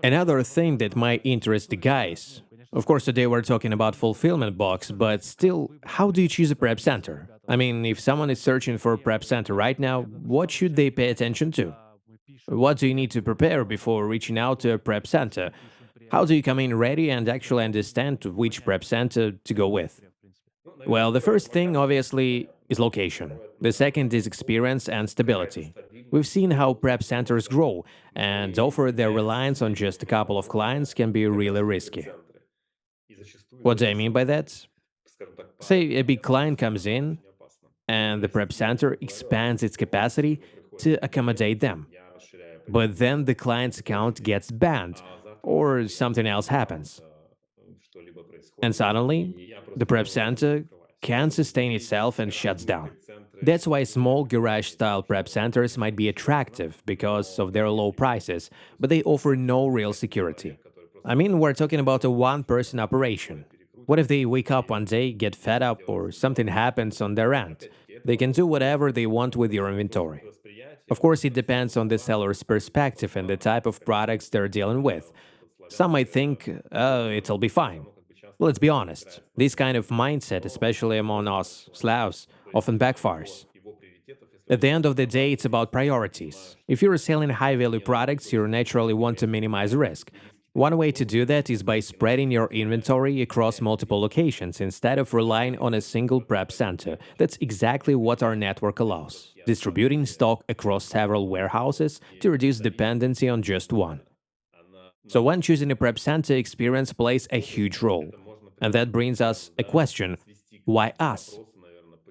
Another thing that might interest the guys. Of course, today we're talking about fulfillment box, but still, how do you choose a prep center? I mean, if someone is searching for a prep center right now, what should they pay attention to? What do you need to prepare before reaching out to a prep center? How do you come in ready and actually understand which prep center to go with? Well, the first thing, obviously, is location. The second is experience and stability. We've seen how prep centers grow, and offer their reliance on just a couple of clients can be really risky. What do I mean by that? Say a big client comes in, and the prep center expands its capacity to accommodate them. But then the client's account gets banned, or something else happens. And suddenly, the prep center can't sustain itself and shuts down. That's why small garage-style prep centers might be attractive because of their low prices, but they offer no real security. I mean, we're talking about a one-person operation. What if they wake up one day, get fed up, or something happens on their end? They can do whatever they want with your inventory. Of course, it depends on the seller's perspective and the type of products they're dealing with. Some might think, oh, it'll be fine. Let's be honest, this kind of mindset, especially among us Slavs, often backfires. At the end of the day, it's about priorities. If you're selling high value products, you naturally want to minimize risk. One way to do that is by spreading your inventory across multiple locations instead of relying on a single prep center. That's exactly what our network allows, distributing stock across several warehouses to reduce dependency on just one. So when choosing a prep center, experience plays a huge role. And that brings us a question: why us?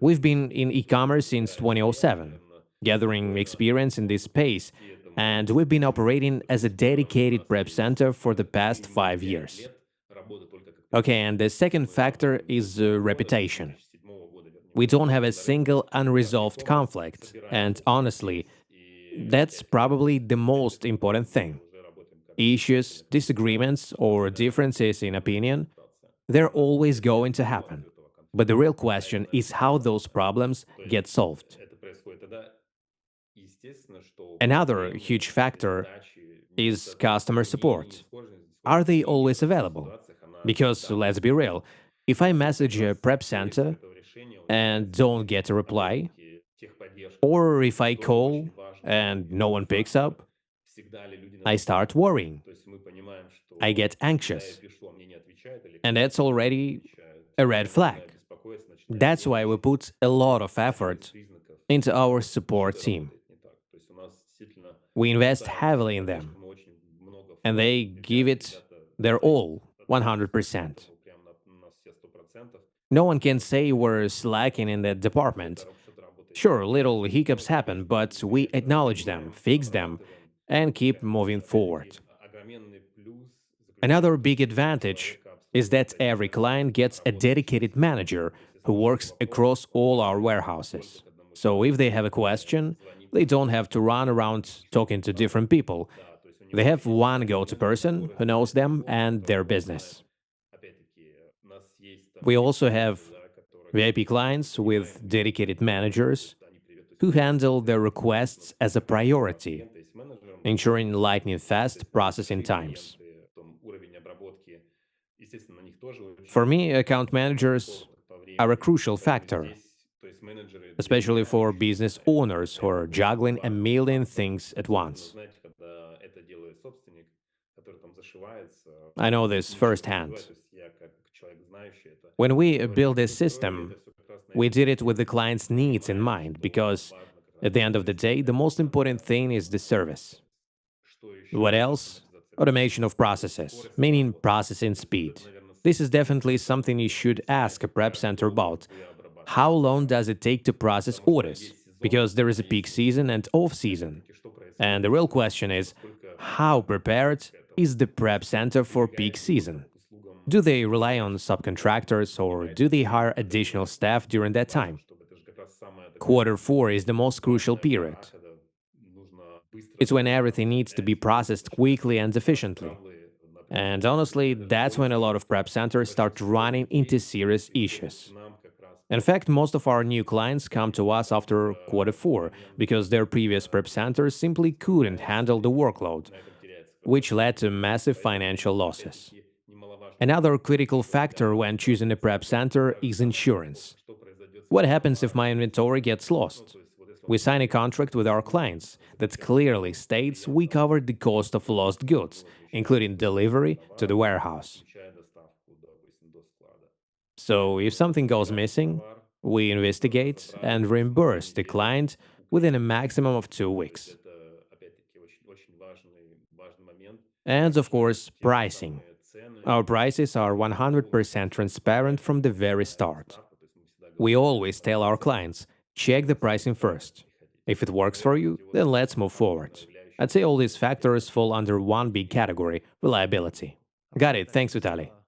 We've been in e-commerce since 2007, gathering experience in this space, and we've been operating as a dedicated prep center for the past 5 years. Okay, and the second factor is reputation. We don't have a single unresolved conflict, and honestly, that's probably the most important thing. Issues, disagreements, or differences in opinion, they're always going to happen. But the real question is how those problems get solved. Another huge factor is customer support. Are they always available? Because let's be real, if I message a prep center and don't get a reply, or if I call and no one picks up, I start worrying. I get anxious. And that's already a red flag. That's why we put a lot of effort into our support team. We invest heavily in them, and they give it their all, 100%. No one can say we're slacking in that department. Sure, little hiccups happen, but we acknowledge them, fix them, and keep moving forward. Another big advantage is that every client gets a dedicated manager who works across all our warehouses. So if they have a question, they don't have to run around talking to different people. They have one go-to person who knows them and their business. We also have VIP clients with dedicated managers who handle their requests as a priority, ensuring lightning-fast processing times. For me, account managers are a crucial factor, especially for business owners who are juggling a million things at once. I know this firsthand. When we built this system, we did it with the client's needs in mind because, at the end of the day, the most important thing is the service. What else? Automation of processes, meaning processing speed. This is definitely something you should ask a prep center about. How long does it take to process orders? Because there is a peak season and off season. And the real question is, how prepared is the prep center for peak season? Do they rely on subcontractors or do they hire additional staff during that time? Quarter four is the most crucial period. It's when everything needs to be processed quickly and efficiently. And honestly, that's when a lot of prep centers start running into serious issues. In fact, most of our new clients come to us after quarter four because their previous prep centers simply couldn't handle the workload. which led to massive financial losses. Another critical factor when choosing a prep center is insurance. What happens if my inventory gets lost? We sign a contract with our clients that clearly states we covered the cost of lost goods, including delivery to the warehouse. So if something goes missing, we investigate and reimburse the client within a maximum of 2 weeks. And of course, pricing. Our prices are 100% transparent from the very start. We always tell our clients, check the pricing first. If it works for you, then let's move forward. I'd say all these factors fall under one big category, reliability. Got it, thanks Vitali.